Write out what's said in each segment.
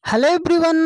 Hello everyone,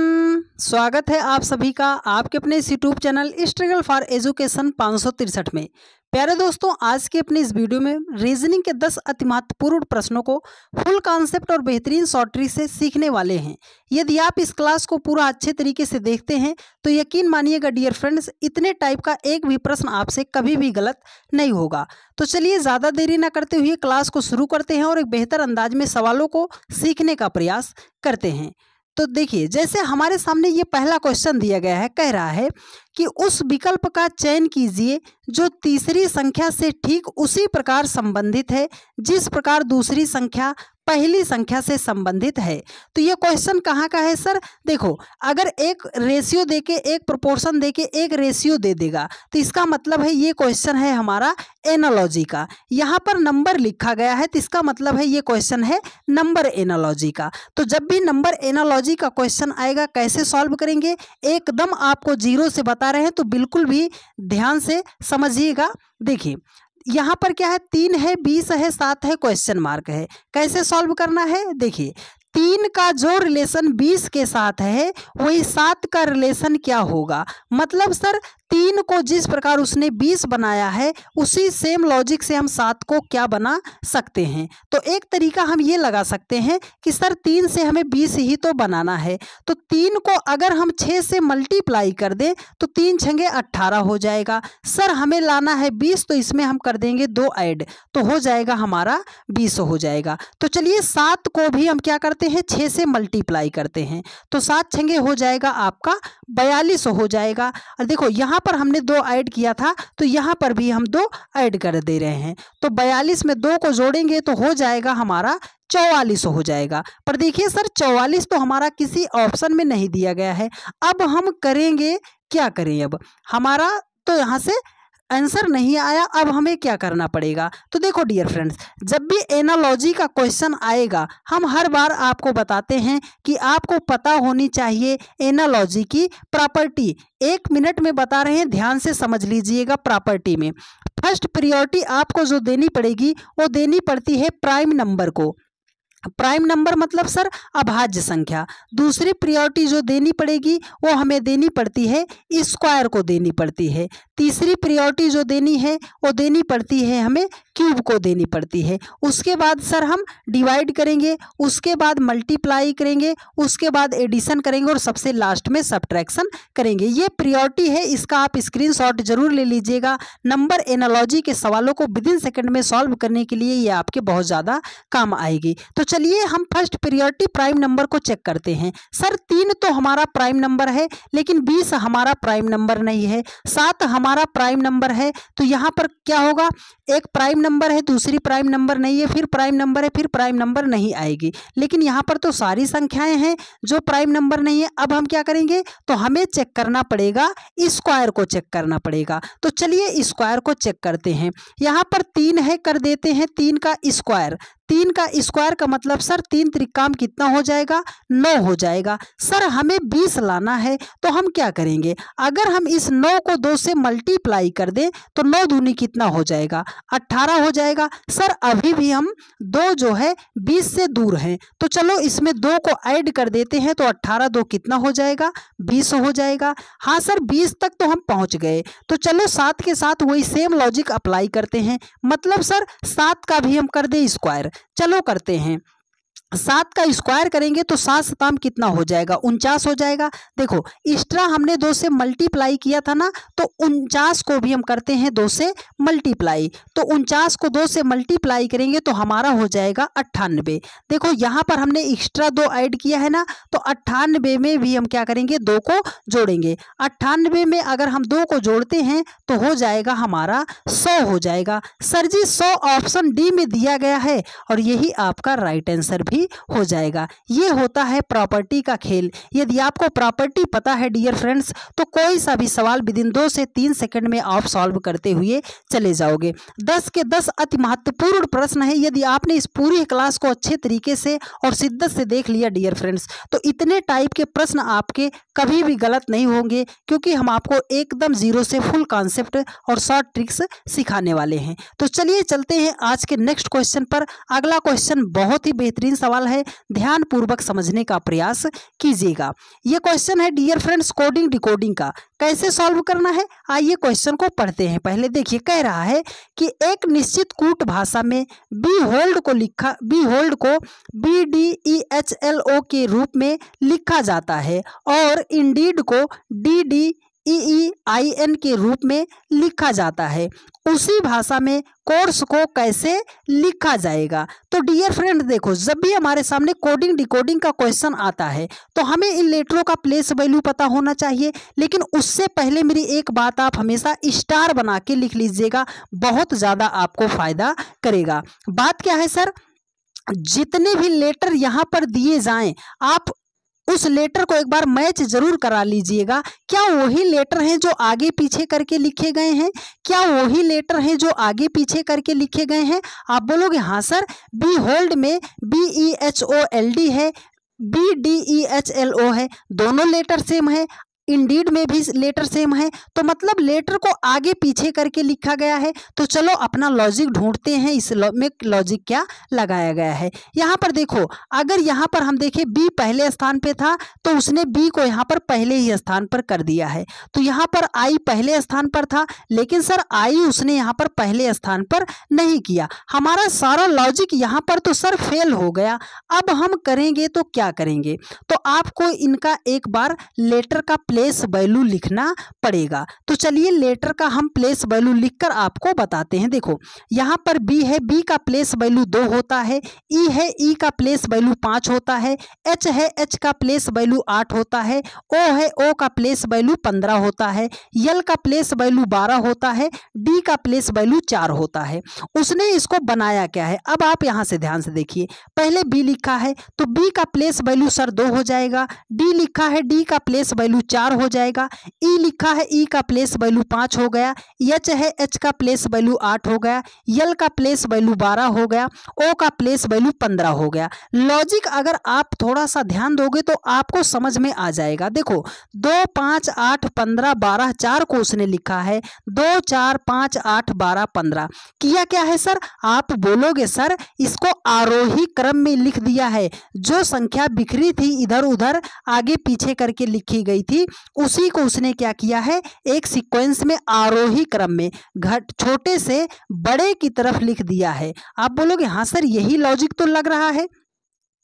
स्वागत है आप सभी का आपके अपने इस YouTube channel struggle for education 563 में। प्यारे दोस्तों, आज के अपने इस वीडियो में रीजनिंग के 10 अति महत्वपूर्ण प्रश्नों को फुल कॉन्सेप्ट और बेहतरीन शॉर्ट ट्रिक से सीखने वाले हैं। यदि आप इस क्लास को पूरा अच्छे तरीके से देखते हैं तो यकीन मानिएगा डियर फ्रेंड्स, इतने टाइप का एक भी प्रश्न आपसे कभी भी गलत नहीं होगा। तो चलिए ज़्यादा देरी ना करते हुए क्लास को शुरू करते हैं और एक बेहतर अंदाज में सवालों को सीखने का प्रयास करते हैं। तो देखिए, जैसे हमारे सामने ये पहला क्वेश्चन दिया गया है, कह रहा है कि उस विकल्प का चयन कीजिए जो तीसरी संख्या से ठीक उसी प्रकार संबंधित है जिस प्रकार दूसरी संख्या पहली संख्या से संबंधित है। तो ये क्वेश्चन कहाँ का है सर? देखो, अगर एक रेशियो देके, एक प्रोपोर्शन देके एक रेशियो दे देगा तो इसका मतलब है ये क्वेश्चन है हमारा एनालॉजी का। यहाँ पर नंबर लिखा गया है तो इसका मतलब है ये क्वेश्चन है नंबर एनालॉजी का। तो जब भी नंबर एनालॉजी का क्वेश्चन आएगा कैसे सॉल्व करेंगे, एकदम आपको जीरो से बता रहे हैं, तो बिल्कुल भी ध्यान से समझिएगा। देखिए, यहाँ पर क्या है, 3 है, 20 है, 7 है, क्वेश्चन मार्क है। कैसे सॉल्व करना है? देखिए, 3 का जो रिलेशन 20 के साथ है वही 7 का रिलेशन क्या होगा। मतलब सर 3 को जिस प्रकार उसने 20 बनाया है उसी सेम लॉजिक से हम 7 को क्या बना सकते हैं। तो एक तरीका हम ये लगा सकते हैं कि सर 3 से हमें 20 ही तो बनाना है, तो 3 को अगर हम 6 से मल्टीप्लाई कर दें तो 3 छंगे 18 हो जाएगा। सर हमें लाना है 20, तो इसमें हम कर देंगे 2 ऐड, तो हो जाएगा हमारा 20 हो जाएगा। तो चलिए 7 को भी हम क्या करते हैं, 6 से मल्टीप्लाई करते हैं, तो 7 छंगे हो जाएगा आपका 42 हो जाएगा। और देखो यहाँ पर हमने 2 ऐड किया था तो यहाँ पर भी हम 2 ऐड कर दे रहे हैं, तो 42 में 2 को जोड़ेंगे तो हो जाएगा हमारा 44 हो जाएगा। पर देखिए सर 44 तो हमारा किसी ऑप्शन में नहीं दिया गया है। अब हम करेंगे क्या करें, अब हमारा तो यहाँ से आंसर नहीं आया, अब हमें क्या करना पड़ेगा। तो देखो डियर फ्रेंड्स, जब भी एनालॉजी का क्वेश्चन आएगा हम हर बार आपको बताते हैं कि आपको पता होनी चाहिए एनालॉजी की प्रॉपर्टी। 1 मिनट में बता रहे हैं, ध्यान से समझ लीजिएगा। प्रॉपर्टी में फर्स्ट प्रायोरिटी आपको जो देनी पड़ेगी वो देनी पड़ती है प्राइम नंबर को। प्राइम नंबर मतलब सर अभाज्य संख्या। दूसरी प्रायोरिटी जो देनी पड़ेगी वो हमें देनी पड़ती है स्क्वायर को देनी पड़ती है। तीसरी प्रायोरिटी जो देनी है वो देनी पड़ती है हमें क्यूब को देनी पड़ती है। उसके बाद सर हम डिवाइड करेंगे, उसके बाद मल्टीप्लाई करेंगे, उसके बाद एडिशन करेंगे और सबसे लास्ट में सब्ट्रैक्शन करेंगे। ये प्रायोरिटी है, इसका आप स्क्रीनशॉट जरूर ले लीजिएगा। नंबर एनालॉजी के सवालों को विदिन सेकंड में सॉल्व करने के लिए ये आपके बहुत ज़्यादा काम आएगी। तो चलिए हम फर्स्ट प्रायोरिटी प्राइम नंबर को चेक करते हैं। सर 3 तो हमारा प्राइम नंबर है लेकिन 20 हमारा प्राइम नंबर नहीं है, 7 हमारा प्राइम नंबर है। तो यहाँ पर क्या होगा, एक प्राइम नंबर है, दूसरी प्राइम नंबर नहीं है, फिर प्राइम नंबर है, फिर प्राइम नंबर नहीं आएगी। लेकिन यहाँ पर तो सारी संख्याएं हैं जो प्राइम नंबर नहीं है। अब हम क्या करेंगे, तो हमें चेक करना पड़ेगा, स्क्वायर को चेक करना पड़ेगा। तो चलिए स्क्वायर को चेक करते हैं। यहाँ पर 3 है, कर देते हैं 3 का स्क्वायर। 3 का स्क्वायर का मतलब सर 3 त्रिकाम कितना हो जाएगा, 9 हो जाएगा। सर हमें 20 लाना है, तो हम क्या करेंगे, अगर हम इस 9 को 2 से मल्टीप्लाई कर दें तो 9 दूनी कितना हो जाएगा, 18 हो जाएगा। सर अभी भी हम 2 जो है 20 से दूर हैं, तो चलो इसमें 2 को ऐड कर देते हैं, तो 18 2 कितना हो जाएगा, 20 हो जाएगा। हाँ सर 20 तक तो हम पहुंच गए, तो चलो 7 के साथ वही सेम लॉजिक अप्लाई करते हैं। मतलब सर 7 का भी हम कर दें स्क्वायर। चलो करते हैं, 7 का स्क्वायर करेंगे तो 7 सताम कितना हो जाएगा, 49 हो जाएगा। देखो एक्स्ट्रा हमने 2 से मल्टीप्लाई किया था ना, तो 49 को भी हम करते हैं 2 से मल्टीप्लाई। तो 49 को 2 से मल्टीप्लाई करेंगे तो हमारा हो जाएगा 98। देखो यहाँ पर हमने एक्स्ट्रा 2 ऐड किया है ना, तो 98 में भी हम क्या करेंगे, 2 को जोड़ेंगे। 98 में अगर हम 2 को जोड़ते हैं तो हो जाएगा हमारा 100 हो जाएगा। सर जी 100 ऑप्शन डी में दिया गया है और यही आपका राइट आंसर भी हो जाएगा। ये होता है प्रॉपर्टी का खेल। यदि आपको प्रॉपर्टी पता है डियर फ्रेंड्स, तो कोई सा भी सवाल विदिन 2 से 3 सेकंड में आप सॉल्व करते हुए चले जाओगे। 10 के 10 अति महत्वपूर्ण प्रश्न है। यदि आपने इस पूरी क्लास को अच्छे तरीके से और शिद्दत से देख लिया डियर फ्रेंड्स, तो इतने टाइप के प्रश्न आपके कभी भी गलत नहीं होंगे, क्योंकि हम आपको एकदम जीरो से फुल कॉन्सेप्ट और शॉर्ट ट्रिक्स सिखाने वाले हैं। तो चलिए चलते हैं आज के नेक्स्ट क्वेश्चन पर। अगला क्वेश्चन बहुत ही बेहतरीन सवाल सवाल है, ध्यान पूर्वक समझने का प्रयास कीजिएगा। ये क्वेश्चन है डियर फ्रेंड्स कोडिंग डिकोडिंग का, कैसे सॉल्व करना है आइए क्वेश्चन को पढ़ते हैं। पहले देखिए कह रहा है कि एक निश्चित कूट भाषा में बी होल्ड को BDEHLO के रूप में लिखा जाता है और इंडीड को DDEEIN के रूप में लिखा जाता है। उसी भाषा में कोर्स को कैसे लिखा जाएगा? तो डियर फ्रेंड देखो, जब भी हमारे सामने कोडिंग डिकोडिंग का क्वेश्चन आता है तो हमें इन लेटरों का प्लेस वैल्यू पता होना चाहिए, लेकिन उससे पहले मेरी एक बात आप हमेशा स्टार बना के लिख लीजिएगा, बहुत ज़्यादा आपको फायदा करेगा। बात क्या है सर, जितने भी लेटर यहाँ पर दिए जाएं आप उस लेटर को एक बार मैच जरूर करा लीजिएगा। क्या वही लेटर हैं जो आगे पीछे करके लिखे गए हैं? क्या वही लेटर हैं जो आगे पीछे करके लिखे गए हैं? आप बोलोगे हाँ सर, बी होल्ड में BEHOLD है, BDEHLO है, दोनों लेटर सेम है, इंडीड में भी लेटर सेम है, तो मतलब लेटर को आगे पीछे करके लिखा गया है। तो चलो अपना लॉजिक ढूंढते हैं, इस में लॉजिक क्या लगाया गया है। यहाँ पर देखो, अगर यहाँ पर हम देखें बी पहले स्थान पे था तो उसने बी को यहाँ पर पहले ही स्थान पर कर दिया है। तो यहाँ पर आई पहले स्थान पर था, लेकिन सर आई उसने यहाँ पर पहले स्थान पर नहीं किया। हमारा सारा लॉजिक यहाँ पर तो सर फेल हो गया। अब हम करेंगे तो क्या करेंगे, तो आपको इनका एक बार लेटर का प्लेस वैल्यू लिखना पड़ेगा। तो चलिए लेटर का हम प्लेस वैल्यू लिखकर आपको बताते हैं। देखो यहाँ पर बी है, बी का प्लेस वैल्यू 2 होता है, ई है, ई का प्लेस वैल्यू 5 होता है, एच है, एच का प्लेस वैल्यू 8 होता है, ओ है, ओ का प्लेस वैल्यू 15 होता है, यल का प्लेस वैल्यू 12 होता है, डी का प्लेस वैल्यू 4 होता है। उसने इसको बनाया क्या है, अब आप यहाँ से ध्यान से देखिए, पहले बी लिखा है तो बी का प्लेस वैल्यू सर 2 हो जाएगा, डी लिखा है, डी का प्लेस वैल्यू 4 हो जाएगा, ई लिखा है, ई का प्लेस वैल्यू 5 हो गया, एच है, एच का प्लेस वैल्यू 8 हो गया, यल का प्लेस वैल्यू 12 हो गया, ओ का प्लेस वैल्यू 15 हो गया। लॉजिक अगर आप थोड़ा सा ध्यान दोगे तो आपको समझ में आ जाएगा। देखो 2 5 8 15 12 4 को उसने लिखा है, 2 4 5 8 12 15 किया क्या है सर, आप बोलोगे सर इसको आरोही क्रम में लिख दिया है। जो संख्या बिखरी थी इधर उधर आगे पीछे करके लिखी गई थी उसी को उसने क्या किया है, एक सीक्वेंस में आरोही क्रम में छोटे से बड़े की तरफ लिख दिया है। आप बोलोगे हाँ सर यही लॉजिक तो लग रहा है,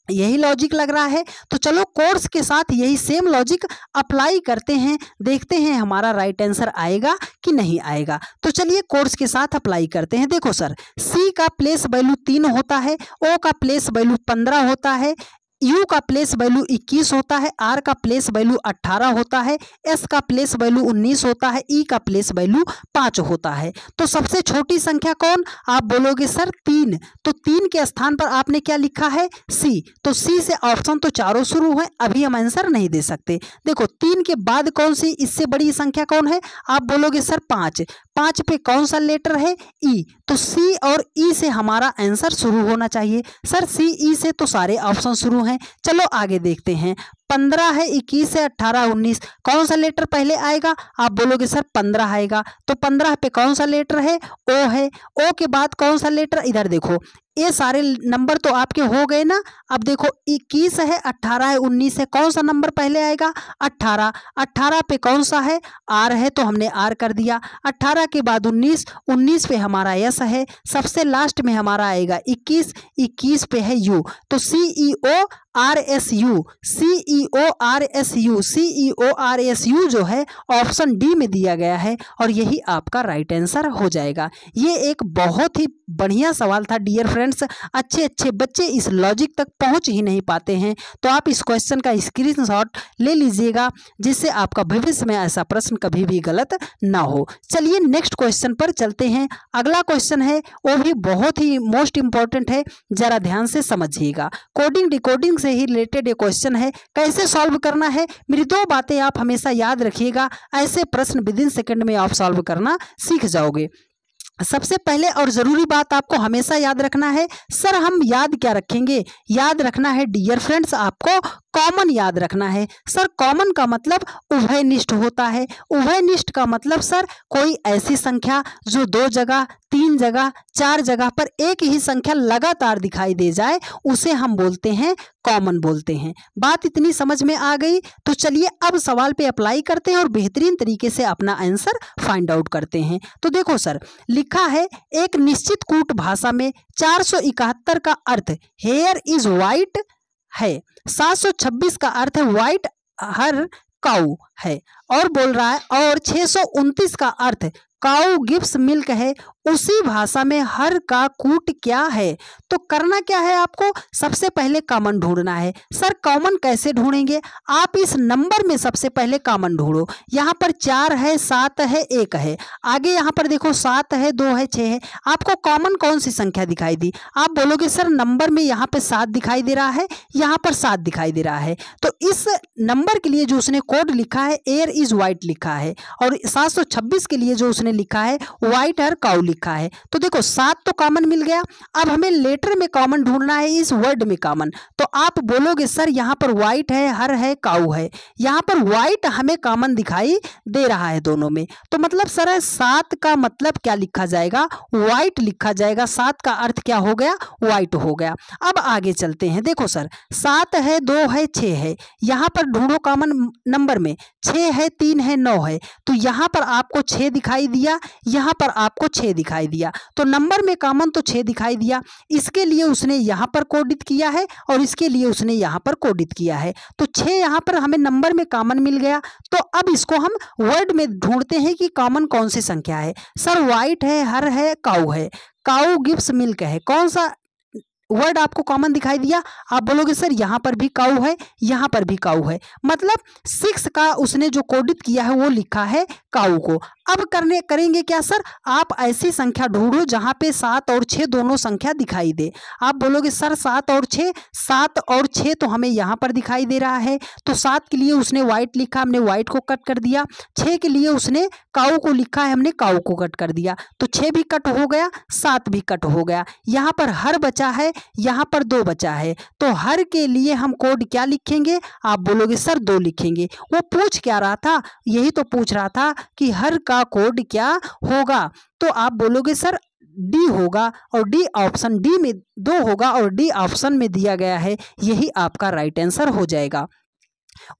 यही लॉजिक लग रहा है। तो चलो कोर्स के साथ यही सेम लॉजिक अप्लाई करते हैं, देखते हैं हमारा राइट आंसर आएगा कि नहीं आएगा। तो चलिए कोर्स के साथ अप्लाई करते हैं। देखो सर सी का प्लेस वैल्यू 3 होता है, ओ का प्लेस वैल्यू 15 होता है, यू का प्लेस वैल्यू 21 होता है, आर का प्लेस वैल्यू 18 होता है, एस का प्लेस वैल्यू 19 होता है, ई का प्लेस वैल्यू 5 होता है। तो सबसे छोटी संख्या कौन, आप बोलोगे सर 3, तो 3 के स्थान पर आपने क्या लिखा है, सी। तो सी से ऑप्शन तो चारों शुरू है, अभी हम आंसर नहीं दे सकते। देखो 3 के बाद कौन सी इससे बड़ी संख्या कौन है, आप बोलोगे सर 5, 5 पे कौन सा लेटर है, ई। तो सी और ई से हमारा आंसर शुरू होना चाहिए। सर सी ई से तो सारे ऑप्शन शुरू हैं। चलो आगे देखते हैं, 15 है, 21 है, 18 19 कौन सा लेटर पहले आएगा, आप बोलोगे सर 15 आएगा। तो 15 पे कौन सा लेटर है, ओ है, ओ के बाद कौन सा लेटर, इधर देखो ये सारे नंबर तो आपके हो गए ना। अब देखो 21 है, 18 है, 19 है, कौन सा नंबर पहले आएगा, 18। 18 पे कौन सा है, आर है, तो हमने आर कर दिया। 18 के बाद 19, 19 पे हमारा यस है, सबसे लास्ट में हमारा आएगा 21, 21 पे है यू। तो CEO RSU, CEO RSU, CEO RSU जो है ऑप्शन डी में दिया गया है और यही आपका राइट आंसर हो जाएगा। ये एक बहुत ही बढ़िया सवाल था डियर फ्रेंड्स, अच्छे बच्चे इस लॉजिक तक पहुंच ही नहीं पाते हैं। तो आप इस क्वेश्चन का स्क्रीनशॉट ले लीजिएगा जिससे आपका भविष्य में ऐसा प्रश्न कभी भी गलत ना हो। चलिए नेक्स्ट क्वेश्चन पर चलते हैं। अगला क्वेश्चन है वो भी बहुत ही मोस्ट इंपॉर्टेंट है, जरा ध्यान से समझिएगा। कोडिंग डिकोडिंग से ही रिलेटेड ये क्वेश्चन है, कैसे सॉल्व करना है मेरी 2 बातें आप हमेशा याद रखिएगा, ऐसे प्रश्न विदिन सेकंड में आप सॉल्व करना सीख जाओगे। सबसे पहले और ज़रूरी बात आपको हमेशा याद रखना है, सर हम याद क्या रखेंगे, याद रखना है डियर फ्रेंड्स आपको कॉमन याद रखना है। सर कॉमन का मतलब उभयनिष्ठ होता है। उभयनिष्ठ का मतलब सर कोई ऐसी संख्या जो 2 जगह 3 जगह 4 जगह पर एक ही संख्या लगातार दिखाई दे जाए उसे हम बोलते हैं कॉमन बोलते हैं। बात इतनी समझ में आ गई, तो चलिए अब सवाल पे अप्लाई करते हैं और बेहतरीन तरीके से अपना आंसर फाइंड आउट करते हैं। तो देखो सर लिखा है एक निश्चित कूट भाषा में 471 का अर्थ हेयर इज वाइट है, 726 का अर्थ है वाइट हर काऊ है, और बोल रहा है और 629 का अर्थ काऊ गिव्स मिल्क है। उसी भाषा में हर का कूट क्या है? तो करना क्या है आपको, सबसे पहले कॉमन ढूंढना है। सर कॉमन कैसे ढूंढेंगे, आप इस नंबर में सबसे पहले कॉमन ढूंढो। यहाँ पर 4 है 7 है 1 है, आगे यहाँ पर देखो 7 है 2 है 6 है, आपको कॉमन कौन सी संख्या दिखाई दी? आप बोलोगे सर नंबर में यहाँ पे 7 दिखाई दे रहा है, यहाँ पर 7 दिखाई दे रहा है, तो इस नंबर के लिए जो उसने कोड लिखा है एयर इज वाइट लिखा है, और 726 के लिए जो उसने लिखा है वाइट हर काऊ लिखा है। तो देखो 7 तो कॉमन मिल गया, अब हमें लेटर में कॉमन ढूंढना है, इस वर्ड में कॉमन। तो आप बोलोगे सर यहाँ पर वाइट है हर है काऊ है, यहाँ पर वाइट हमें कॉमन दिखाई दे रहा है दोनों में, तो मतलब सर 7 का मतलब क्या लिखा जाएगा, वाइट लिखा जाएगा। 7 का अर्थ क्या हो गया, वाइट हो गया। अब आगे चलते हैं, देखो सर 7 है 2 है 6 है, यहाँ पर ढूंढो कॉमन नंबर में, 6 है 3 है 9 है, तो यहाँ पर आपको 6 दिखाई दिया, यहाँ पर आपको 6 दिखाई दिया, तो नंबर में कॉमन तो 6 दिखाई दिया। इसके लिए उसने यहाँ पर कोडित किया है और इसके लिए उसने यहाँ पर कोडित किया है, तो 6 यहाँ पर हमें नंबर में कॉमन मिल गया। तो अब इसको हम वर्ड में ढूंढते हैं कि कॉमन कौन सी संख्या है। सर वाइट है हर है काऊ है, काऊ गिव्स मिल्क है, कौन सा वर्ड आपको कॉमन दिखाई दिया? आप बोलोगे सर यहाँ पर भी काऊ है यहाँ पर भी काऊ है, मतलब 6 का उसने जो कोडित किया है वो लिखा है काऊ को। अब करेंगे क्या सर, आप ऐसी संख्या ढूंढो जहाँ पे 7 और 6 दोनों संख्या दिखाई दे। आप बोलोगे सर 7 और 6, 7 और 6 तो हमें यहाँ पर दिखाई दे रहा है, तो 7 के लिए उसने वाइट लिखा, हमने वाइट को कट कर दिया। 6 के लिए उसने काऊ को लिखा है, हमने काऊ को कट कर दिया, तो 6 भी कट हो गया 7 भी कट हो गया। यहाँ पर हर बचा है, यहाँ पर 2 बचा है, तो हर के लिए हम कोड क्या लिखेंगे? आप बोलोगे सर 2 लिखेंगे। वो पूछ क्या रहा था, यही तो पूछ रहा था कि हर का कोड क्या होगा, तो आप बोलोगे सर डी होगा, और डी ऑप्शन डी में 2 होगा और डी ऑप्शन में दिया गया है, यही आपका राइट आंसर हो जाएगा।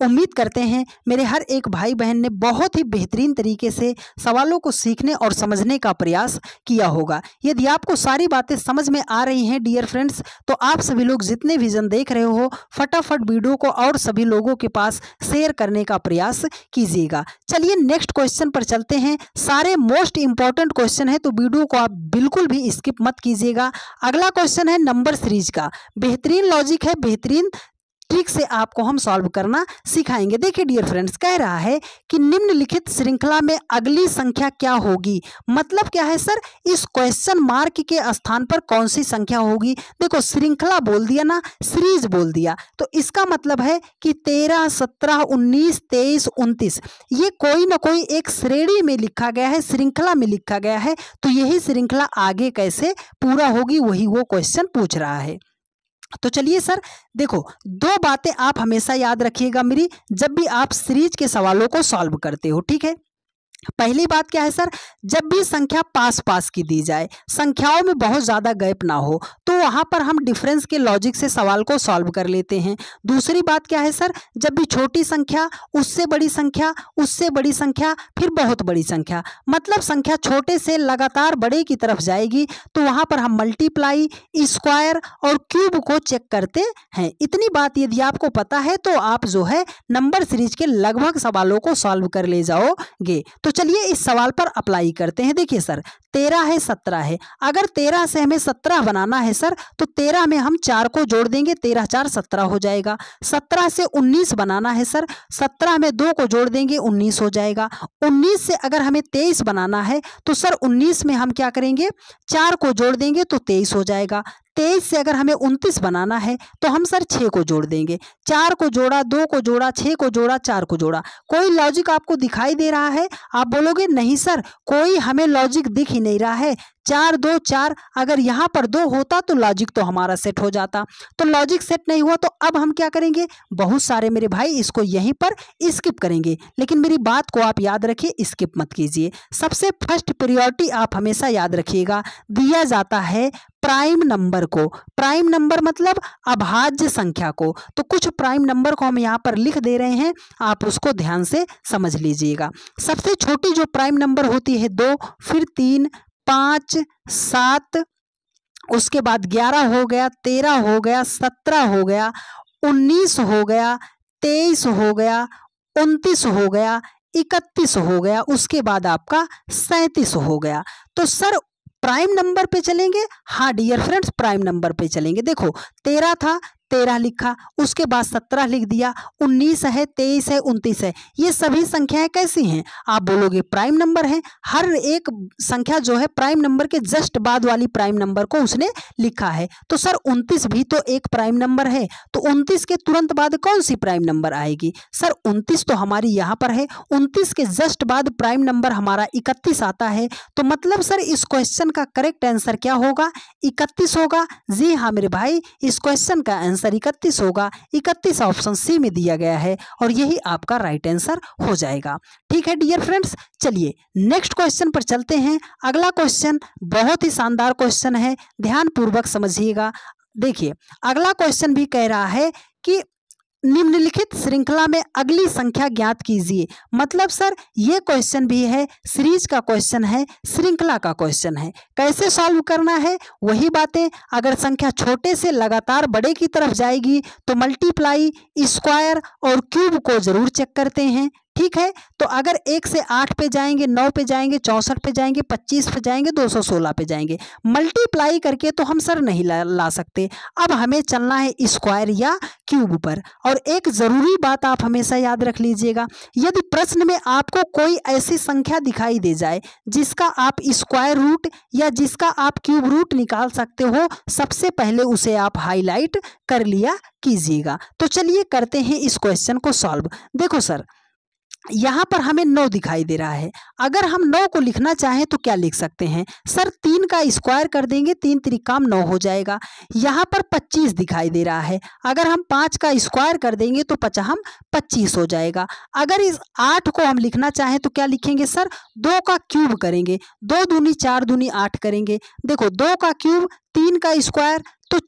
उम्मीद करते हैं मेरे हर एक भाई बहन ने बहुत ही बेहतरीन तरीके से सवालों को सीखने और समझने का प्रयास किया होगा। यदि आपको सारी बातें समझ में आ रही हैं डियर फ्रेंड्स, तो आप सभी लोग जितने विजन देख रहे हो फटाफट वीडियो को और सभी लोगों के पास शेयर करने का प्रयास कीजिएगा। चलिए नेक्स्ट क्वेश्चन पर चलते हैं। सारे मोस्ट इंपॉर्टेंट क्वेश्चन है, तो वीडियो को आप बिल्कुल भी स्किप मत कीजिएगा। अगला क्वेश्चन है नंबर सीरीज का, बेहतरीन लॉजिक है, बेहतरीन ट्रिक से आपको हम सॉल्व करना सिखाएंगे। देखिए डियर फ्रेंड्स, कह रहा है कि निम्नलिखित श्रृंखला में अगली संख्या क्या होगी। मतलब क्या है सर, इस क्वेश्चन मार्क के स्थान पर कौन सी संख्या होगी। देखो श्रृंखला बोल दिया ना, सीरीज बोल दिया, तो इसका मतलब है कि 13, 17, 19, 23, 29 ये कोई ना कोई एक श्रेणी में लिखा गया है, श्रृंखला में लिखा गया है, तो यही श्रृंखला आगे कैसे पूरा होगी वही वो क्वेश्चन पूछ रहा है। तो चलिए सर देखो, 2 बातें आप हमेशा याद रखिएगा मेरी जब भी आप सीरीज के सवालों को सॉल्व करते हो, ठीक है। पहली बात क्या है सर, जब भी संख्या पास पास की दी जाए, संख्याओं में बहुत ज़्यादा गैप ना हो, तो वहाँ पर हम डिफरेंस के लॉजिक से सवाल को सॉल्व कर लेते हैं। दूसरी बात क्या है सर, जब भी छोटी संख्या उससे बड़ी संख्या उससे बड़ी संख्या फिर बहुत बड़ी संख्या, मतलब संख्या छोटे से लगातार बड़े की तरफ जाएगी, तो वहाँ पर हम मल्टीप्लाई, स्क्वायर और क्यूब को चेक करते हैं। इतनी बात यदि आपको पता है तो आप जो है नंबर सीरीज के लगभग सवालों को सॉल्व कर ले जाओगे। तो चलिए इस सवाल पर अप्लाई करते हैं। देखिए सर 13 है 17 है, अगर 13 से हमें 17 बनाना है सर, तो 13 में हम 4 को जोड़ देंगे, 13 4 17 हो जाएगा। 17 से 19 बनाना है सर, 17 में 2 को जोड़ देंगे 19 हो जाएगा। 19 से अगर हमें 23 बनाना है तो सर 19 में हम क्या करेंगे, 4 को जोड़ देंगे तो 23 हो जाएगा। 23 से अगर हमें 29 बनाना है तो हम सर 6 को जोड़ देंगे, 4 को जोड़ा, 2 को जोड़ा, 6 को जोड़ा, 4 को जोड़ा। कोई लॉजिक आपको दिखाई दे रहा है? आप बोलोगे नहीं सर कोई हमें लॉजिक दिख ही नहीं रहा है, 4 2 4, अगर यहाँ पर 2 होता तो लॉजिक तो हमारा सेट हो जाता। तो लॉजिक सेट नहीं हुआ तो अब हम क्या करेंगे, बहुत सारे मेरे भाई इसको यहीं पर स्किप करेंगे। लेकिन मेरी बात को आप याद रखिए, स्किप मत कीजिए। सबसे फर्स्ट प्रायोरिटी आप हमेशा याद रखिएगा, दिया जाता है प्राइम नंबर को। प्राइम नंबर मतलब अभाज्य संख्या को। तो कुछ प्राइम नंबर को हम यहाँ पर लिख दे रहे हैं, आप उसको ध्यान से समझ लीजिएगा। सबसे छोटी जो प्राइम नंबर होती है 2, फिर 3, 5, 7, उसके बाद 11 हो गया, 13 हो गया, 17 हो गया, 19 हो गया, 23 हो गया, 29 हो गया, 31 हो गया, उसके बाद आपका 37 हो गया। तो सर प्राइम नंबर पे चलेंगे? हाँ डियर फ्रेंड्स, प्राइम नंबर पे चलेंगे। देखो 13 था, 13 लिखा, उसके बाद 17 लिख दिया, 19 है, 23 है, 29 है। ये सभी संख्याएं कैसी हैं? आप बोलोगे प्राइम नंबर है। हर एक संख्या जो है प्राइम नंबर के जस्ट बाद वाली प्राइम नंबर को उसने लिखा है। तो सर 29 भी तो एक प्राइम नंबर है, तो 29 के तुरंत बाद कौन सी प्राइम नंबर आएगी? सर 29 तो हमारी यहाँ पर है, 29 के जस्ट बाद प्राइम नंबर हमारा 31 आता है। तो मतलब सर इस क्वेश्चन का करेक्ट आंसर क्या होगा? 31 होगा। जी हाँ मेरे भाई, इस क्वेश्चन का आंसर 31 होगा। 31 ऑप्शन सी में दिया गया है और यही आपका राइट आंसर हो जाएगा। ठीक है डियर फ्रेंड्स, चलिए नेक्स्ट क्वेश्चन पर चलते हैं। अगला क्वेश्चन बहुत ही शानदार क्वेश्चन है, ध्यान पूर्वक समझिएगा। देखिए अगला क्वेश्चन भी कह रहा है कि निम्नलिखित श्रृंखला में अगली संख्या ज्ञात कीजिए। मतलब सर ये क्वेश्चन भी है, सीरीज का क्वेश्चन है, श्रृंखला का क्वेश्चन है। कैसे सॉल्व करना है? वही बातें, अगर संख्या छोटे से लगातार बड़े की तरफ जाएगी तो मल्टीप्लाई, स्क्वायर और क्यूब को जरूर चेक करते हैं। ठीक है, तो अगर 1 से 8 पे जाएंगे, 9 पे जाएंगे, 64 पे जाएंगे, 25 पे जाएंगे, 216 पे जाएंगे, मल्टीप्लाई करके तो हम सर नहीं ला सकते। अब हमें चलना है स्क्वायर या क्यूब पर। और एक जरूरी बात आप हमेशा याद रख लीजिएगा, यदि प्रश्न में आपको कोई ऐसी संख्या दिखाई दे जाए जिसका आप स्क्वायर रूट या जिसका आप क्यूब रूट निकाल सकते हो, सबसे पहले उसे आप हाईलाइट कर लिया कीजिएगा। तो चलिए करते हैं इस क्वेश्चन को सॉल्व। देखो सर यहाँ पर हमें 9 दिखाई दे रहा है। अगर हम 9 को लिखना चाहें तो क्या लिख सकते हैं? सर 3 का स्क्वायर कर देंगे, 3 त्रिकाम 9 हो जाएगा। यहाँ पर 25 दिखाई दे रहा है, अगर हम 5 का स्क्वायर कर देंगे तो 25 हो जाएगा। अगर इस 8 को हम लिखना चाहें तो क्या लिखेंगे सर? 2 का क्यूब करेंगे, 2 दूनी 4 दूनी 8 करेंगे। देखो 2 का क्यूब, 3 का स्क्वायर, तो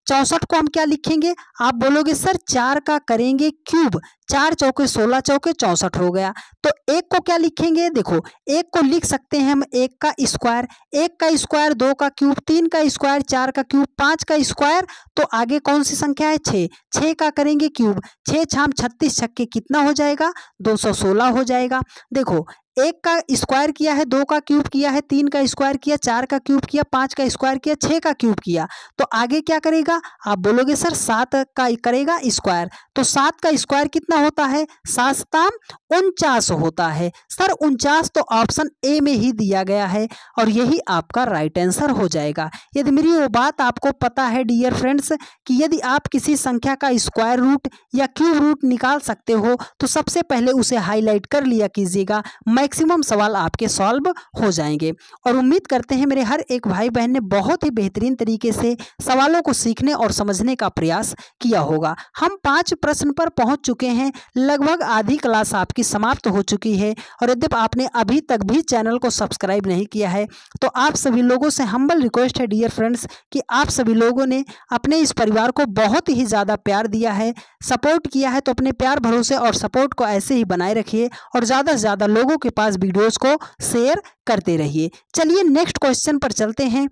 64 को हम क्या लिखेंगे? आप बोलोगे सर 4 का करेंगे क्यूब, 4 चौके 16 चौके 64 हो गया। तो 1 को क्या लिखेंगे? देखो 1 को लिख सकते हैं हम 1 का स्क्वायर, 1 का स्क्वायर, 2 का क्यूब, 3 का स्क्वायर, 4 का क्यूब, 5 का स्क्वायर, तो आगे कौन सी संख्या है? 6, 6 का करेंगे क्यूब, 6 छाम 36 छक्के कितना हो जाएगा? 216 हो जाएगा। देखो 1 का स्क्वायर किया है, 2 का क्यूब किया है, 3 का स्क्वायर किया, 4 का क्यूब किया, 5 का स्क्वायर किया, 6 का क्यूब किया, तो आगे क्या करेगा? आप बोलोगे सर 7 का करेगा स्क्वायर, तो 7 का स्क्वायर कितना होता है? 7 सताम 49 होता है। सर 49 तो ऑप्शन ए में ही दिया गया है और यही आपका राइट आंसर हो जाएगा। यदि मेरी वो बात आपको पता है डियर फ्रेंड्स कि यदि आप किसी संख्या का स्क्वायर रूट या क्यूब रूट निकाल सकते हो तो सबसे पहले उसे हाईलाइट कर लिया कीजिएगा, मैक्सिमम सवाल आपके सॉल्व हो जाएंगे। और उम्मीद करते हैं मेरे हर एक भाई बहन ने बहुत ही बेहतरीन तरीके से सवालों को सीखने और समझने का प्रयास किया होगा। हम 5 प्रश्न पर पहुंच चुके हैं, लगभग आधी क्लास आपकी समाप्त हो चुकी है। और यदि आपने अभी तक भी चैनल को सब्सक्राइब नहीं किया है तो आप सभी लोगों से हम्बल रिक्वेस्ट है डियर फ्रेंड्स कि आप सभी लोगों ने अपने इस परिवार को बहुत ही ज़्यादा प्यार दिया है, सपोर्ट किया है, तो अपने प्यार भरोसे और सपोर्ट को ऐसे ही बनाए रखिए और ज़्यादा से ज़्यादा लोगों के पास वीडियोस को शेयर करते रहिए। चलिए नेक्स्ट क्वेश्चन पर चलते हैं।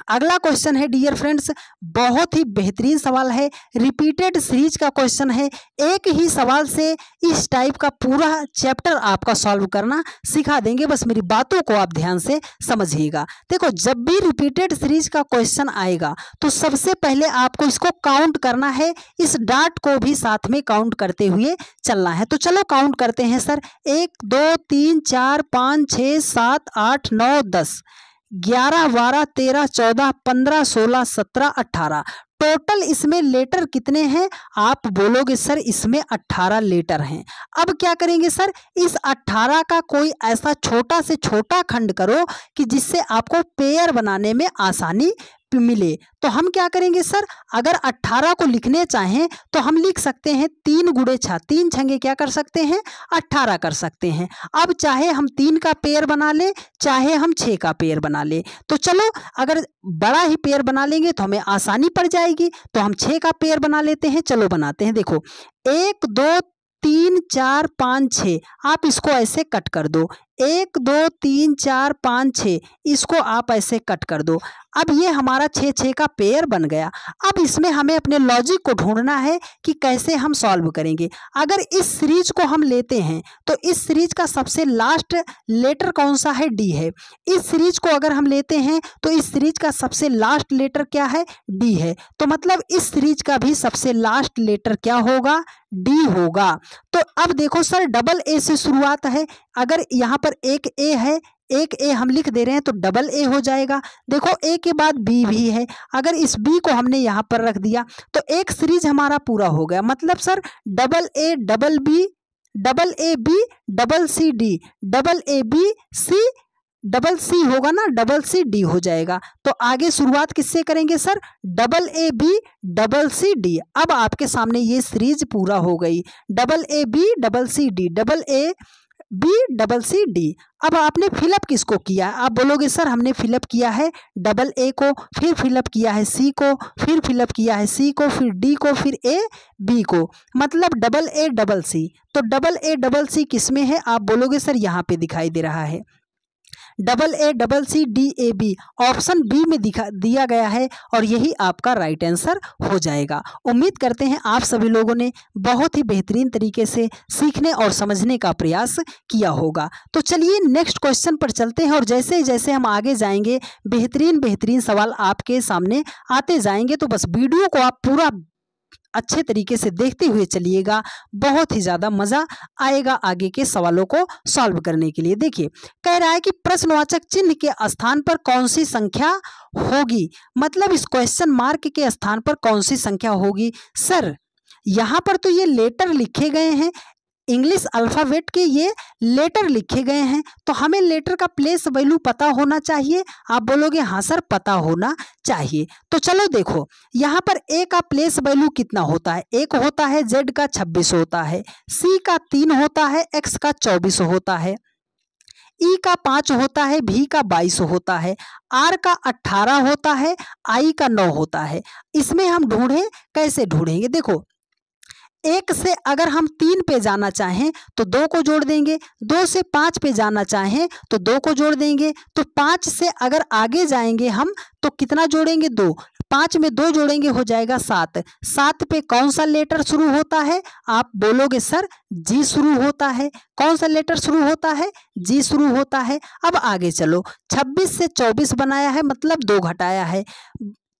अगला क्वेश्चन है डियर फ्रेंड्स, बहुत ही बेहतरीन सवाल है, रिपीटेड सीरीज का क्वेश्चन है। एक ही सवाल से इस टाइप का पूरा चैप्टर आपका सॉल्व करना सिखा देंगे, बस मेरी बातों को आप ध्यान से समझिएगा। देखो जब भी रिपीटेड सीरीज का क्वेश्चन आएगा तो सबसे पहले आपको इसको काउंट करना है, इस डाट को भी साथ में काउंट करते हुए चलना है। तो चलो काउंट करते हैं सर, 1 2 3 4 5 6 7 8 9 10, 11, 12, 13, 14, 15, 16, 17, 18। टोटल इसमें लेटर कितने हैं? आप बोलोगे सर इसमें 18 लेटर हैं। अब क्या करेंगे सर, इस 18 का कोई ऐसा छोटा से छोटा खंड करो कि जिससे आपको पेयर बनाने में आसानी मिले। तो हम क्या करेंगे सर, अगर 18 को लिखने चाहें तो हम लिख सकते हैं 3 गुणे 6, 3 छंगे क्या कर सकते हैं, 18 कर सकते हैं। अब चाहे हम 3 का पेयर बना लें, चाहे हम 6 का पेयर बना लें। तो चलो अगर बड़ा ही पेयर बना लेंगे तो हमें आसानी पड़ जाएगी, तो हम 6 का पेयर बना लेते हैं। चलो बनाते हैं। देखो 1, 2, 3, 4, 5, 6। आप इसको ऐसे कट कर दो, 1, 2, 3, 4, 5, 6, इसको आप ऐसे कट कर दो। अब ये हमारा 6 का पेयर बन गया। अब इसमें हमें अपने लॉजिक को ढूंढना है कि कैसे हम सॉल्व करेंगे। अगर इस सीरीज को हम लेते हैं तो इस सीरीज का सबसे लास्ट लेटर कौन सा है, डी है। इस सीरीज को अगर हम लेते हैं तो इस सीरीज का सबसे लास्ट लेटर क्या है, डी है। तो मतलब इस सीरीज का भी सबसे लास्ट लेटर क्या होगा, डी होगा। तो अब देखो सर डबल ए से शुरुआत है, अगर यहाँ पर एक ए है, एक ए हम लिख दे रहे हैं तो डबल ए हो जाएगा। देखो ए के बाद बी भी है, अगर इस बी को हमने यहाँ पर रख दिया तो एक सीरीज हमारा पूरा हो गया। मतलब sir double A B, double A B, double C D, double A B C, double C होगा ना, डबल सी डी हो जाएगा। तो आगे शुरुआत किससे करेंगे sir, double A B, double C D. अब आपके सामने ये सीरीज पूरा हो गई, double A B, double C D, double A B, double C D. अब आपने फिलअप किसको किया, आप बोलोगे सर हमने फिलअप किया है डबल ए को, फिर फिलअप किया है सी को, फिर फिलअप किया है सी को, फिर डी को, फिर ए बी को, मतलब डबल ए डबल सी। तो डबल ए डबल सी किस में है, आप बोलोगे सर यहाँ पे दिखाई दे रहा है, double A double C D A B, option B में दिया गया है और यही आपका राइट आंसर हो जाएगा। उम्मीद करते हैं आप सभी लोगों ने बहुत ही बेहतरीन तरीके से सीखने और समझने का प्रयास किया होगा। तो चलिए नेक्स्ट क्वेश्चन पर चलते हैं और जैसे जैसे हम आगे जाएंगे बेहतरीन सवाल आपके सामने आते जाएंगे। तो बस वीडियो को आप पूरा अच्छे तरीके से देखते हुए चलिएगा, बहुत ही ज़्यादा मज़ा आएगा आगे के सवालों को सॉल्व करने के लिए। देखिए कह रहा है कि प्रश्नवाचक चिन्ह के स्थान पर कौन सी संख्या होगी, मतलब इस क्वेश्चन मार्क के स्थान पर कौन सी संख्या होगी। सर यहाँ पर तो ये लेटर लिखे गए हैं, इंग्लिश अल्फ़ाबेट के ये लेटर लिखे गए हैं, तो हमें लेटर का प्लेस वैल्यू पता होना चाहिए। आप बोलोगे हाँ सर पता होना चाहिए। तो चलो देखो यहाँ पर ए का प्लेस वैल्यू कितना होता है, 1 होता है, जेड का 26 होता है, सी का 3 होता है, एक्स का 24 होता है, ई का 5 होता है, भी का 22 होता है, आर का 18 होता है, आई का 9 होता है। इसमें हम ढूंढें, कैसे ढूंढेंगे, देखो 1 से अगर हम 3 पे जाना चाहें तो 2 को जोड़ देंगे, 2 से 5 पे जाना चाहें तो 2 को जोड़ देंगे, तो 5 से अगर आगे जाएंगे हम तो कितना जोड़ेंगे, 2, 5 में 2 जोड़ेंगे हो जाएगा 7। 7 पे कौन सा लेटर शुरू होता है, आप बोलोगे सर जी शुरू होता है। कौन सा लेटर शुरू होता है, जी शुरू होता है। अब आगे चलो, 26 से 24 बनाया है मतलब 2 घटाया है,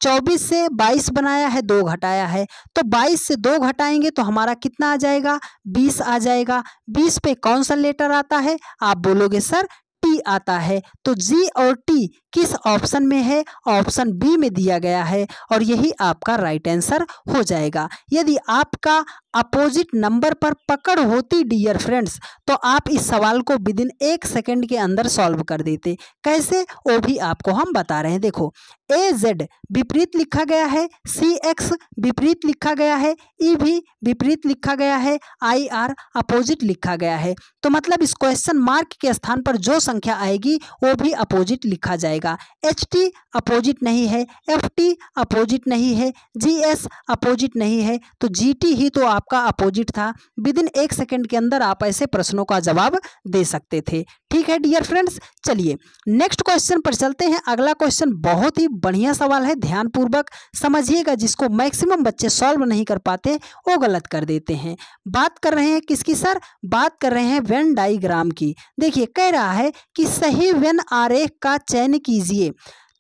24 से 22 बनाया है, 2 घटाया है, तो 22 से 2 घटाएंगे तो हमारा कितना आ जाएगा, 20 आ जाएगा। 20 पे कौन सा लेटर आता है, आप बोलोगे सर टी आता है। तो जी और टी किस ऑप्शन में है, ऑप्शन बी में दिया गया है और यही आपका राइट आंसर हो जाएगा। यदि आपका अपोजिट नंबर पर पकड़ होती डियर फ्रेंड्स तो आप इस सवाल को विदिन 1 सेकंड के अंदर सॉल्व कर देते। कैसे, वो भी आपको हम बता रहे हैं। देखो ए जेड विपरीत लिखा गया है, सी एक्स विपरीत लिखा गया है, ई भी विपरीत लिखा गया है, आई आर अपोजिट लिखा गया है। तो मतलब इस क्वेश्चन मार्क के स्थान पर जो संख्या आएगी वो भी अपोजिट लिखा जाएगा। एच टी अपोजिट नहीं है, एफ टी अपोजिट नहीं है, जी एस अपोजिट नहीं है, तो जी टी ही तो आपका अपोजिट था। विदिन 1 सेकंड के अंदर आप ऐसे प्रश्नों का जवाब दे सकते थे। ठीक है डियर फ्रेंड्स, चलिए नेक्स्ट क्वेश्चन पर चलते हैं। अगला क्वेश्चन बहुत ही बढ़िया सवाल है, ध्यानपूर्वक समझिएगा। जिसको मैक्सिमम बच्चे सॉल्व नहीं कर पाते वो गलत कर देते हैं। बात कर रहे हैं किसकी सर, बात कर रहे हैं वेन डायग्राम की। देखिए कह रहा है कि सही वेन आरेख का चयन कीजिए।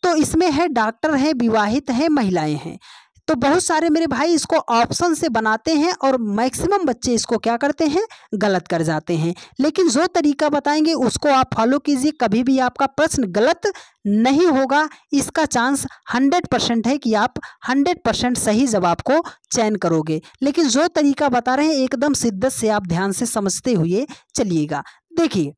तो इसमें है डॉक्टर है, विवाहित है, महिलाएं हैं। तो बहुत सारे मेरे भाई इसको ऑप्शन से बनाते हैं और मैक्सिमम बच्चे इसको क्या करते हैं, गलत कर जाते हैं। लेकिन जो तरीका बताएंगे उसको आप फॉलो कीजिए, कभी भी आपका प्रश्न गलत नहीं होगा। इसका चांस 100% है कि आप 100% सही जवाब को चयन करोगे। लेकिन जो तरीका बता रहे हैं एकदम शिद्दत से आप ध्यान से समझते हुए चलिएगा। देखिए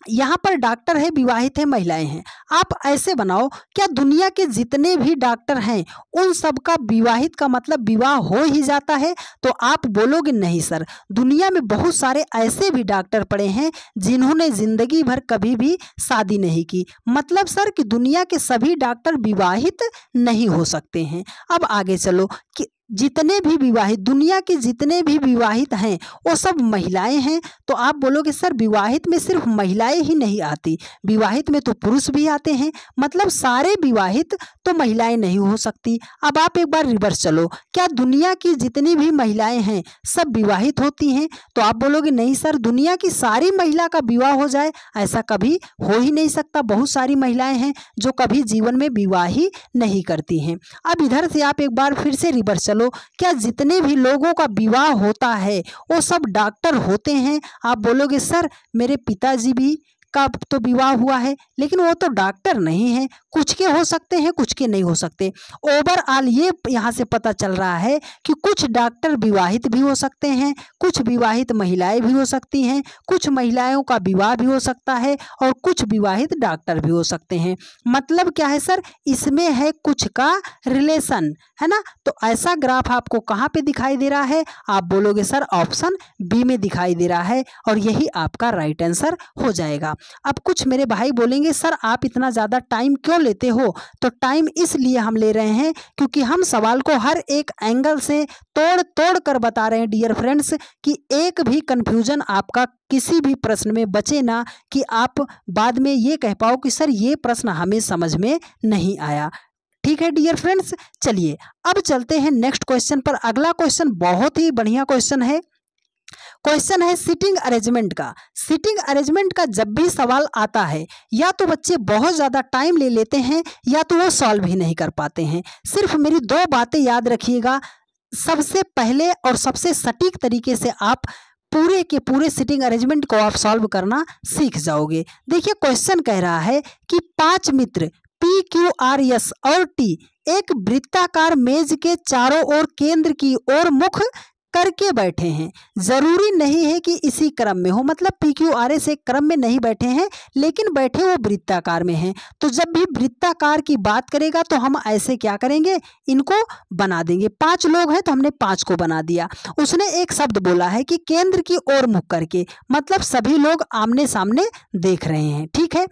यहाँ पर डॉक्टर है, विवाहित है, महिलाएं हैं। आप ऐसे बनाओ, क्या दुनिया के जितने भी डॉक्टर हैं उन सब का विवाहित का मतलब विवाह हो ही जाता है? तो आप बोलोगे नहीं सर, दुनिया में बहुत सारे ऐसे भी डॉक्टर पड़े हैं जिन्होंने जिंदगी भर कभी भी शादी नहीं की। मतलब सर कि दुनिया के सभी डॉक्टर विवाहित नहीं हो सकते हैं। अब आगे चलो कि जितने भी विवाहित, दुनिया के जितने भी विवाहित हैं वो सब महिलाएं हैं। तो आप बोलोगे सर विवाहित में सिर्फ महिलाएं ही नहीं आती, विवाहित में तो पुरुष भी आते हैं, मतलब सारे विवाहित तो महिलाएं नहीं हो सकती। अब आप एक बार रिवर्स चलो, क्या दुनिया की जितनी भी महिलाएं हैं सब विवाहित होती हैं? तो आप बोलोगे नहीं सर, दुनिया की सारी महिला का विवाह हो जाए ऐसा कभी हो ही नहीं सकता। बहुत सारी महिलाएं हैं जो कभी जीवन में विवाह ही नहीं करती हैं। अब इधर से आप एक बार फिर से रिवर्स चलो, क्या जितने भी लोगों का विवाह होता है वो सब डॉक्टर होते हैं? आप बोलोगे सर मेरे पिताजी भी का तो विवाह हुआ है लेकिन वो तो डॉक्टर नहीं है। कुछ के हो सकते हैं, कुछ के नहीं हो सकते। ओवरऑल ये यहाँ से पता चल रहा है कि कुछ डॉक्टर विवाहित भी हो सकते हैं, कुछ विवाहित महिलाएं भी हो सकती हैं, कुछ महिलाओं का विवाह भी हो सकता है और कुछ विवाहित डॉक्टर भी हो सकते हैं। मतलब क्या है सर, इसमें है कुछ का रिलेशन, है ना। तो ऐसा ग्राफ आपको कहाँ पे दिखाई दे रहा है? आप बोलोगे सर ऑप्शन बी में दिखाई दे रहा है और यही आपका राइट आंसर हो जाएगा। अब कुछ मेरे भाई बोलेंगे सर आप इतना ज़्यादा टाइम क्यों लेते हो? तो टाइम इसलिए हम ले रहे हैं क्योंकि हम सवाल को हर एक एंगल से तोड़ तोड़ कर बता रहे हैं डियर फ्रेंड्स, कि एक भी कंफ्यूजन आपका किसी भी प्रश्न में बचे ना, कि आप बाद में ये कह पाओ कि सर ये प्रश्न हमें समझ में नहीं आया। ठीक है डियर फ्रेंड्स, चलिए अब चलते हैं नेक्स्ट क्वेश्चन पर। अगला क्वेश्चन बहुत ही बढ़िया क्वेश्चन है। क्वेश्चन है सिटिंग अरेंजमेंट का। सिटिंग अरेंजमेंट का जब भी सवाल आता है या तो बच्चे बहुत ज़्यादा टाइम ले लेते हैं या तो वो सॉल्व ही नहीं कर पाते हैं। सिर्फ मेरी दो बातें याद रखिएगा, सबसे पहले और सबसे सटीक तरीके से आप पूरे के पूरे सिटिंग अरेंजमेंट को आप सॉल्व करना सीख जाओगे। देखिए क्वेश्चन कह रहा है कि 5 मित्र P, Q, R, S और T एक वृत्ताकार मेज के चारों ओर केंद्र की ओर मुख करके बैठे हैं। जरूरी नहीं है कि इसी क्रम में हो, मतलब P, Q, R, S एक क्रम में नहीं बैठे हैं लेकिन बैठे वो वृत्ताकार में हैं। तो जब भी वृत्ताकार की बात करेगा तो हम ऐसे क्या करेंगे, इनको बना देंगे। 5 लोग हैं तो हमने 5 को बना दिया। उसने एक शब्द बोला है कि केंद्र की ओर मुख करके, मतलब सभी लोग आमने सामने देख रहे हैं। ठीक है,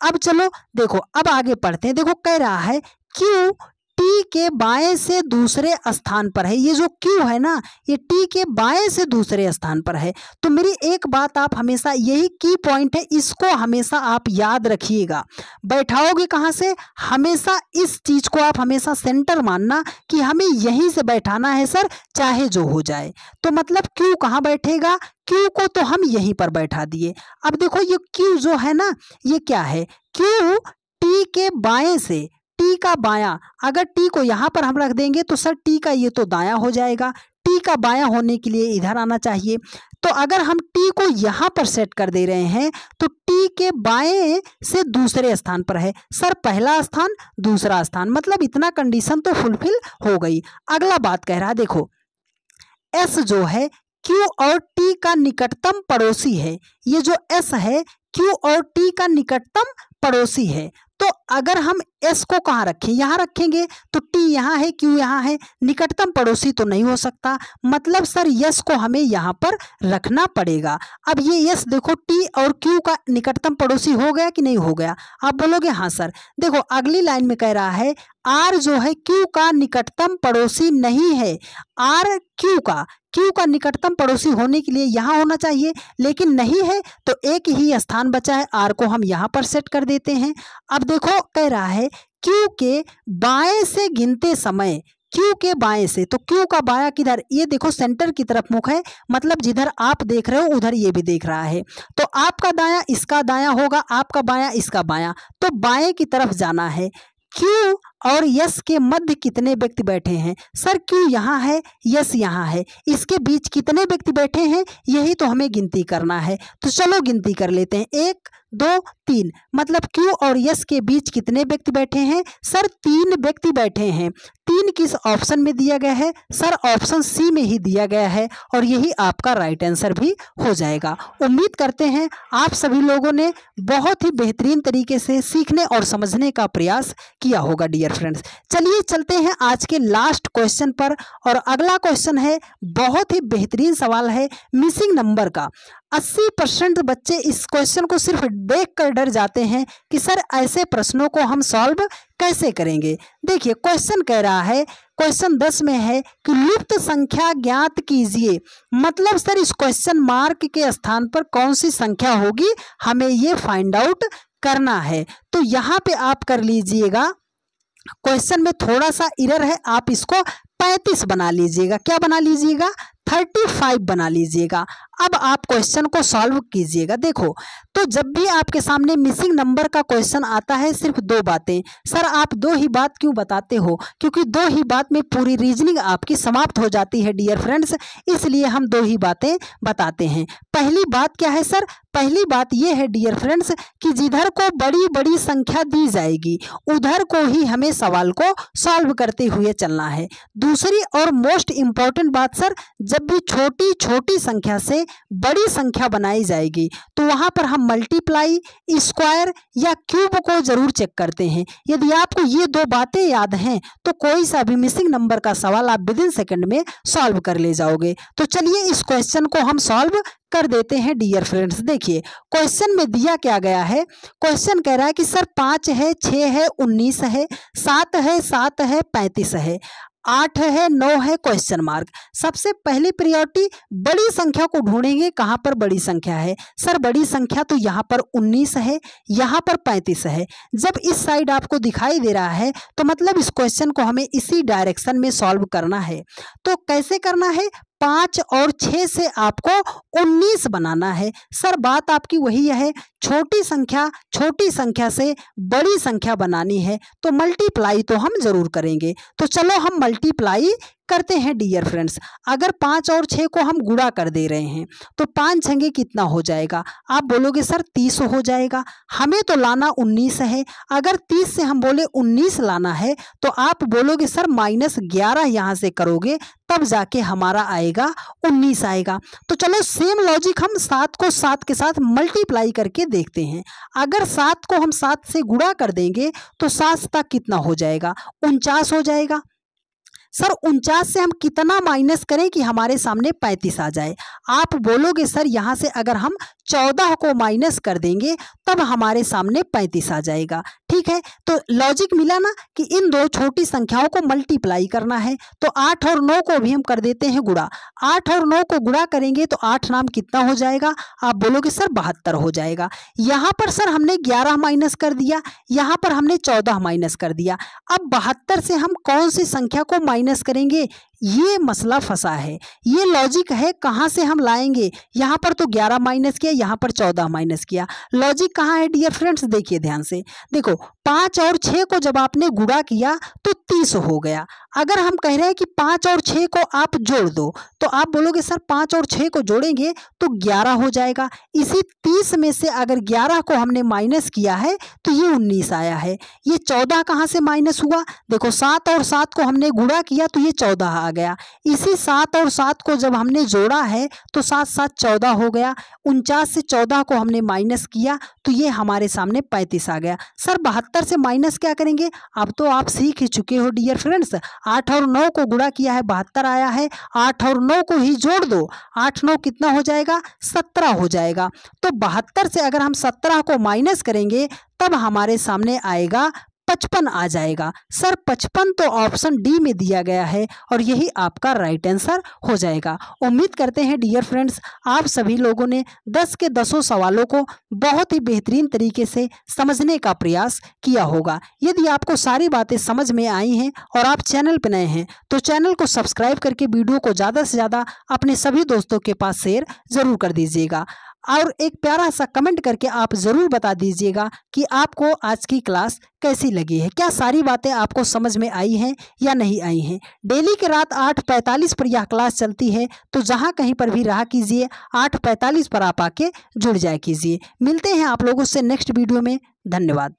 अब चलो देखो अब आगे पढ़ते हैं। देखो कह रहा है Q टी के बाएं से दूसरे स्थान पर है। ये जो Q है ना ये टी के बाएं से दूसरे स्थान पर है। तो मेरी एक बात आप हमेशा, यही की पॉइंट है, इसको हमेशा आप याद रखिएगा। बैठाओगे कहाँ से, हमेशा इस चीज को आप हमेशा सेंटर मानना कि हमें यहीं से बैठाना है सर, चाहे जो हो जाए। तो मतलब Q कहाँ बैठेगा, Q को तो हम यहीं पर बैठा दिए। अब देखो ये Q जो है ना ये क्या है, Q टी के बाएं से, टी का बायां, अगर टी को यहाँ पर हम रख देंगे तो सर टी का ये तो दायां हो जाएगा, टी का बायां होने के लिए इधर आना चाहिए। तो अगर हम टी को यहाँ पर सेट कर दे रहे हैं तो टी के बाएं से दूसरे स्थान पर है सर, पहला स्थान दूसरा स्थान, मतलब इतना कंडीशन तो फुलफिल हो गई। अगला बात कह रहा है देखो एस जो है Q और T का निकटतम पड़ोसी है। ये जो S है Q और T का निकटतम पड़ोसी है। तो अगर हम S को कहाँ रखें, यहाँ रखेंगे तो T यहाँ है, Q यहाँ है, निकटतम पड़ोसी तो नहीं हो सकता, मतलब सर S को हमें यहाँ पर रखना पड़ेगा। अब ये S देखो T और Q का निकटतम पड़ोसी हो गया कि नहीं हो गया, आप बोलोगे हाँ सर। देखो अगली लाइन में कह रहा है R जो है Q का निकटतम पड़ोसी नहीं है। R Q का निकटतम पड़ोसी होने के लिए यहाँ होना चाहिए लेकिन नहीं है, तो एक ही स्थान बचा है, R को हम यहाँ पर सेट कर देते हैं। अब देखो कह रहा है Q के बाएं से गिनते समय, Q के बाएं से, तो Q का बायां किधर, ये देखो सेंटर की तरफ मुख है, मतलब जिधर आप देख रहे हो उधर ये भी देख रहा है। तो आपका दायां इसका दायां होगा, आपका बायां इसका बायां, तो बाएं की तरफ जाना है। Q और यस के मध्य कितने व्यक्ति बैठे हैं। सर क्यू यहाँ है, यस यहाँ है, इसके बीच कितने व्यक्ति बैठे हैं, यही तो हमें गिनती करना है। तो चलो गिनती कर लेते हैं। 1 2 3, मतलब क्यू और यस के बीच कितने व्यक्ति बैठे हैं। सर 3 व्यक्ति बैठे हैं। 3 किस ऑप्शन में दिया गया है। सर ऑप्शन सी में ही दिया गया है और यही आपका राइट आंसर भी हो जाएगा। उम्मीद करते हैं आप सभी लोगों ने बहुत ही बेहतरीन तरीके से सीखने और समझने का प्रयास किया होगा डियर फ्रेंड्स। चलिए चलते हैं आज के लास्ट क्वेश्चन पर, और अगला क्वेश्चन है बहुत ही बेहतरीन सवाल है मिसिंग नंबर का। 80% बच्चे इस क्वेश्चन को सिर्फ देखकर डर जाते हैं कि सर ऐसे प्रश्नों को हम सॉल्व कैसे करेंगे। देखिए क्वेश्चन कह रहा है, क्वेश्चन 10 में है कि लुप्त संख्या ज्ञात कीजिए। मतलब सर इस क्वेश्चन मार्क के स्थान पर कौन सी संख्या होगी, हमें ये फाइंड आउट करना है। तो यहाँ पे आप कर लीजिएगा, क्वेश्चन में थोड़ा सा एरर है, आप इसको 35 बना लीजिएगा। क्या बना लीजिएगा, 35 बना लीजिएगा। अब आप क्वेश्चन को सॉल्व कीजिएगा। देखो तो जब भी आपके सामने मिसिंग नंबर का क्वेश्चन आता है, सिर्फ 2 बातें। सर आप 2 ही बात क्यों बताते हो, क्योंकि 2 ही बात में पूरी रीजनिंग आपकी समाप्त हो जाती है डियर फ्रेंड्स, इसलिए हम 2 ही बातें बताते हैं। पहली बात क्या है सर, पहली बात यह है डियर फ्रेंड्स कि जिधर को बड़ी बड़ी संख्या दी जाएगी उधर को ही हमें सवाल को सॉल्व करते हुए चलना है। दूसरी और मोस्ट इंपॉर्टेंट बात सर, जब भी छोटी छोटी संख्या से बड़ी संख्या बनाई जाएगी तो वहां पर हम मल्टीप्लाई, स्क्वायर या क्यूब को जरूर चेक करते हैं। यदि आपको ये 2 बातें याद हैं तो कोई सा भी मिसिंग नंबर का सवाल आप विदिन सेकंड में सॉल्व कर ले जाओगे। तो चलिए इस क्वेश्चन को हम सॉल्व कर देते हैं डियर फ्रेंड्स। देखिए क्वेश्चन में दिया क्या गया है, क्वेश्चन कह रहा है कि सर 5 है, 6 है, 19 है, 7 है, 7 है, 35 है, 8 है, 9 है, क्वेश्चन मार्क। सबसे पहली प्रायोरिटी बड़ी संख्या को ढूंढेंगे। कहां पर बड़ी संख्या है, सर बड़ी संख्या तो यहां पर 19 है, यहां पर 35 है। जब इस साइड आपको दिखाई दे रहा है तो मतलब इस क्वेश्चन को हमें इसी डायरेक्शन में सॉल्व करना है। तो कैसे करना है, 5 और 6 से आपको 19 बनाना है। सर बात आपकी वही है, छोटी संख्या से बड़ी संख्या बनानी है तो मल्टीप्लाई तो हम जरूर करेंगे। तो चलो हम मल्टीप्लाई करते हैं डियर फ्रेंड्स। अगर 5 और 6 को हम गुणा कर दे रहे हैं तो 5 छंगे कितना हो जाएगा, आप बोलोगे सर 30 हो जाएगा। हमें तो लाना 19 है, अगर 30 से हम बोले 19 लाना है तो आप बोलोगे सर -11 यहाँ से करोगे तब जाके हमारा आएगा 19 आएगा। तो चलो सेम लॉजिक हम 7 को 7 के साथ मल्टीप्लाई करके देखते हैं। अगर 7 को हम 7 से गुणा कर देंगे तो 7 तक कितना हो जाएगा, 49 हो जाएगा। सर 49 से हम कितना माइनस करें कि हमारे सामने 35 आ जाए। आप बोलोगे सर यहाँ से अगर हम 14 को माइनस कर देंगे तब हमारे सामने 35 आ जाएगा। ठीक है, तो लॉजिक मिला ना कि इन 2 छोटी संख्याओं को मल्टीप्लाई करना है। तो 8 और 9 को भी हम कर देते हैं गुणा। 8 और 9 को गुणा करेंगे तो 8 नाम कितना हो जाएगा, आप बोलोगे सर 72 हो जाएगा। यहाँ पर सर हमने 11 माइनस कर दिया, यहाँ पर हमने 14 माइनस कर दिया। अब 72 से हम कौन सी संख्या को माइनस करेंगे, ये मसला फंसा है। ये लॉजिक है, कहाँ से हम लाएंगे। यहाँ पर तो 11 माइनस किया, यहाँ पर 14 माइनस किया। लॉजिक कहाँ है डियर फ्रेंड्स, देखिए ध्यान से। देखो 5 और 6 को जब आपने गुणा किया तो 30 हो गया। अगर हम कह रहे हैं कि 5 और 6 को आप जोड़ दो तो आप बोलोगे सर 5 और 6 को जोड़ेंगे तो 11 हो जाएगा। इसी 30 में से अगर 11 को हमने माइनस किया है तो ये 19 आया है। ये 14 कहाँ से माइनस हुआ, देखो 7 और 7 को हमने गुणा किया तो ये 14 आ गया। इसी 7 और 7 को जब हमने जोड़ा है तो 7 7 14 हो गया। 49 से 14 को हमने माइनस किया तो ये हमारे सामने 35 आ गया। सर 72 से माइनस क्या करेंगे, अब तो आप सीख ही चुके हो डियर फ्रेंड्स। 8 और 9 को गुणा किया है, 72 आया है। 8 और 9 को ही जोड़ दो, 8 9 कितना हो जाएगा, 17 हो जाएगा। तो 72 से अगर हम 17 को माइनस करेंगे तब हमारे सामने आएगा 55 आ जाएगा। सर 55 तो ऑप्शन डी में दिया गया है और यही आपका राइट आंसर हो जाएगा। उम्मीद करते हैं डियर फ्रेंड्स आप सभी लोगों ने 10 के 10 सवालों को बहुत ही बेहतरीन तरीके से समझने का प्रयास किया होगा। यदि आपको सारी बातें समझ में आई हैं और आप चैनल पर नए हैं तो चैनल को सब्सक्राइब करके वीडियो को ज़्यादा से ज़्यादा अपने सभी दोस्तों के पास शेयर ज़रूर कर दीजिएगा। और एक प्यारा सा कमेंट करके आप ज़रूर बता दीजिएगा कि आपको आज की क्लास कैसी लगी है, क्या सारी बातें आपको समझ में आई हैं या नहीं आई हैं। डेली के रात 8:45 पर यह क्लास चलती है, तो जहां कहीं पर भी रहा कीजिए 8:45 पर आप आके जुड़ जाया कीजिए। मिलते हैं आप लोगों से नेक्स्ट वीडियो में। धन्यवाद।